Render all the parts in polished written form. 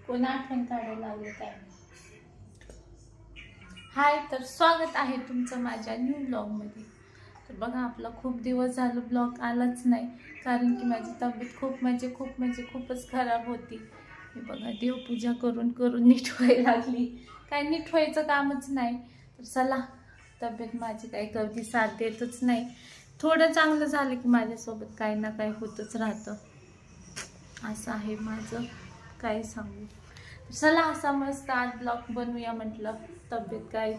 कोण आठवण काढायला लागले काय. हाय, तर स्वागत आहे तुमचं माझ्या न्यू ब्लॉगमध्ये. तर बघा, आपला खूप दिवस झालं ब्लॉग आलाच नाही, कारण की माझी तब्येत खूपच खराब होती. मी बघा देवपूजा करून करून नीट व्हायला लागली, काय नीट व्हायचं कामच नाही. तर चला, तब्येत माझी काही कधी साथ देतच नाही. थोडं चांगलं झालं की माझ्यासोबत काही ना काही होतच राहतं. असं आहे माझं, काय सांगू. चला, असा मस्त आज ब्लॉग बनवूया म्हटलं. तब्येत काय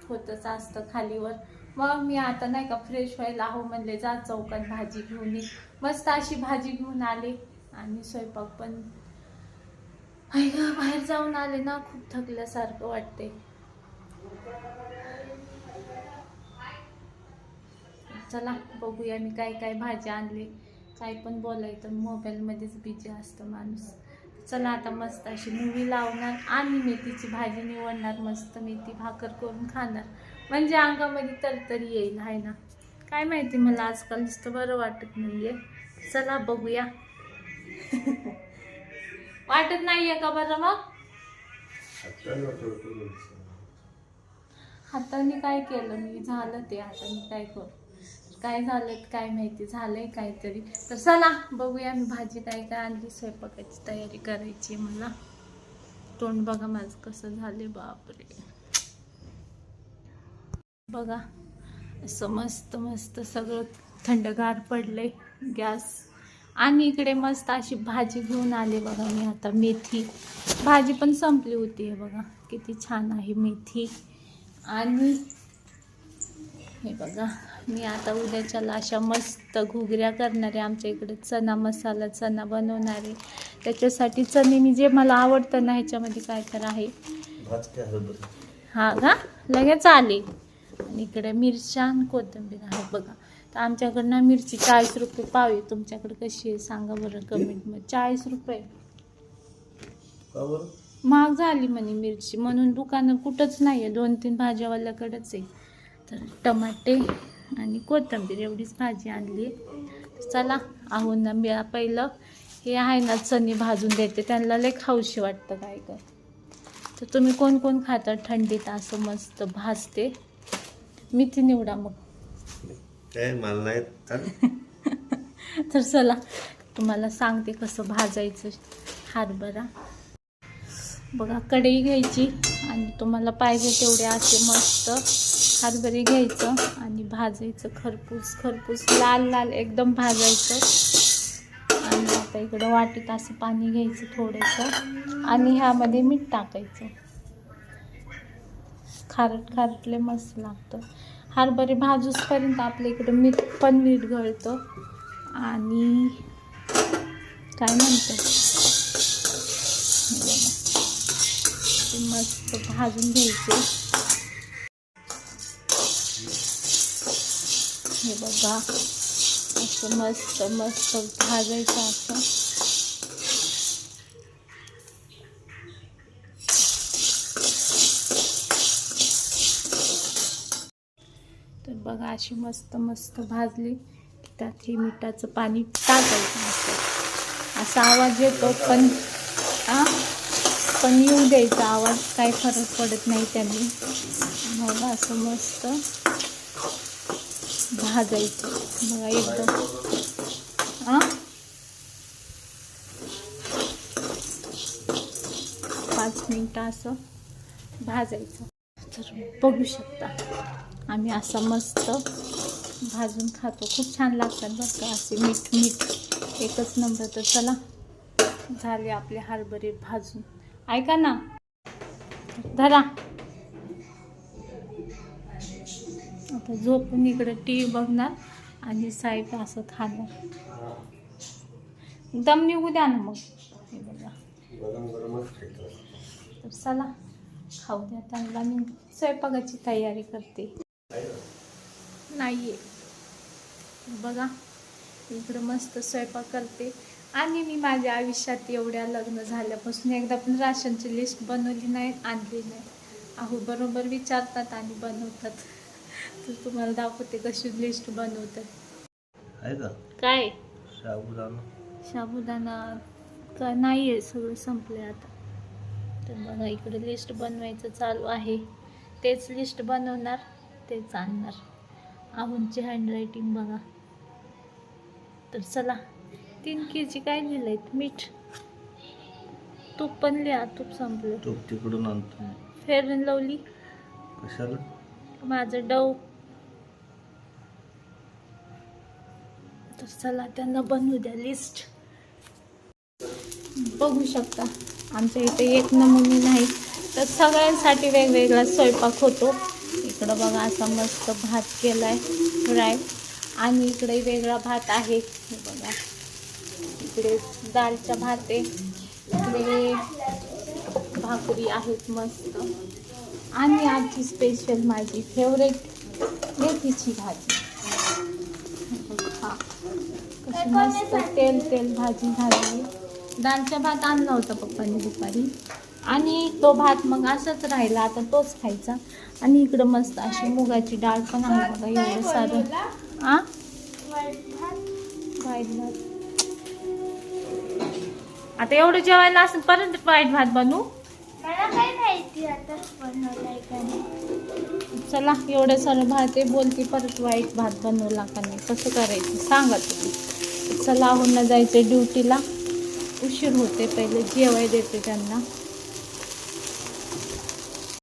होतच असतं खालीवर. मग मी आता नाही का फ्रेश व्हायला आहो म्हणले, जा चौकात भाजी घेऊन ये. मस्त अशी भाजी घेऊन आले आणि स्वयंपाक पण बाहेर जाऊन आले ना, खूप थकल्यासारखं वाटते. चला बघूया मी काय काय भाजी आणली. काय पण बोलायचं, मोबाईलमध्येच बिझी असतं माणूस. चला, आता मस्त अशी मूवी लावणार आणि मेथीची भाजी निवडणार. मस्त मेथी भाकर करून खाणार, म्हणजे अंगामध्ये तरतरी येईल. आहे ना, काय माहिती, मला आजकाल नुसतं बरं वाटत नाहीये. चला बघूया. वाटत नाहीये का बरं? मग हाताने काय केलं मी, झालं ते. आता मी काय करू, काय झालं काय माहिती, झालंय काहीतरी. तर चला बघूया मी भाजी काय काय आणली. स्वयंपाकाची तयारी करायची मला. तोंड बघा माझं कसं झाले, बापरे. बघा, असं मस्त मस्त सगळं थंडगार पडले गॅस. आणि इकडे मस्त अशी भाजी घेऊन आले बघा मी. आता मेथी भाजी पण संपली होती. हे बघा किती छान आहे मेथी. आणि हे बघा, मी आता उद्याच्याला अशा मस्त घुगऱ्या करणार आहे. आमच्या इकडे चना मसाला चना बनवणार आहे. त्याच्यासाठी चणे मी जे मला आवडतं ना, ह्याच्यामध्ये काय तर आहे. हा का, लगेच आले. आणि इकडे मिरच्या आणि कोथिंबीर आहे बघा. तर आमच्याकडनं मिरची 40 रुपये पाव आहे. तुमच्याकडे कशी आहे सांगा बरं कमेंटमध्ये. 40 रुपये महाग झाली म्हणे मिरची, म्हणून दुकानं कुठंच नाही आहे, 2-3 भाज्यावाल्याकडेच आहे. तर टमाटे आणि कोथिंबीर एवढीच भाजी आणली. चला, आहून ना मी पहिलं हे आहे ना चणे भाजून देते, त्यांना लय खाऊशी वाटतं काय काय. तर तुम्ही कोण कोण खाता थंडीत असं मस्त भाजते. मेथी निवडा मग. मला नाही. तर चला, तुम्हाला सांगते कसं भाजायचं हरभरा. बघा, कढई घ्यायची आणि तुम्हाला पाहिजे तेवढे असे मस्त हरभरे घ्यायचं आणि भाजायचं खरपूस लाल लाल एकदम भाजायचं. आणि आता इकडं वाटीत असं पाणी घ्यायचं थोडंसं आणि ह्यामध्ये मीठ टाकायचं. खारट लय मस्त लागतं. हरभरे भाजूसपर्यंत आपल्या इकडं मीठ गळतं. आणि काय म्हणतं, मस्त भाजून घ्यायचे. हे बघा, असं मस्त भाजायचं असं. तर बघा, अशी मस्त भाजली की त्यात हे मिठाचं पाणी टाकायचं. असा आवाज येतो, पण येऊ द्यायचा आवाज, काही फरक पडत नाही त्यांनी. मग असं मस्त भाजायचं बघा एकदम. 5 मिनिटं असं भाजायचं. तर बघू शकता, आम्ही असं मस्त भाजून खातो. खूप छान लागतात बघा असे मीठ एकच नंबर. तर चला, झाले आपले हरभरे भाजून. ऐका ना, धरा. आता झोपून इकडे टी व्ही बघणार आणि साईड असं खाणार. दम निघू द्या ना मग. हे बघा, तर चला खाऊ द्या त्यांना. मी स्वयंपाकाची तयारी करते. नाहीये बघा, इकडं मस्त स्वयंपाक करते. आणि मी माझ्या आयुष्यात एवढ्या लग्न झाल्यापासून एकदा पण राशनची लिस्ट बनवली नाही, आणली नाही. अहो, बरोबर विचारतात आणि बनवतात. तर तुम्हाला दाखवते कशी लिस्ट बनवतात. काय साबुदाणा का नाहीये, सगळं संपलंय आता. तर बघा इकडे लिस्ट बनवायचं चालू आहे. तेच लिस्ट बनवणार, तेच आणणार. आहूनची हँडरायटिंग बघा. तर चला 3 kg काय दिलंय? मीठ, तूप पण लिहा. तूप संपलं. तूप तिकडून आणतो. फेअर अँड लवली कशाला? माझं डव. तर चला त्यांना बनवू द्या लिस्ट. बघू शकता आमच्या इथे एक नमुनी नाही, तर सगळ्यांसाठी वेगवेगळा स्वयंपाक होतो. इकडं बघा असा मस्त भात केलाय फ्राय, आणि इकडे वेगळा भात आहे. हे बघा इकडे दालचा भात आहे, इकडे भाकरी आहेत मस्त, आणि आजची स्पेशल माझी फेवरेट मेथीची भाजी. हा कशी मस्त तेल भाजी झाली. दालचा भात आणला होता पप्पांनी दुपारी, आणि तो भात मग असंच राहिला, आता तोच खायचा. आणि इकडं मस्त अशी मुगाची डाळ पण आहे बघा, एवढं सारं. व्हाईट भात. आता एवढं जेवायला असं परत व्हाईट भात बनवू? चला एवढं सारं भात आहे, बोलते परत व्हाईट भात बनवला का नाही, कसं करायचं सांगा तुम्ही. चला आहूनला जायचं ड्युटीला, उशीर होते, पहिले जेवाय देते त्यांना.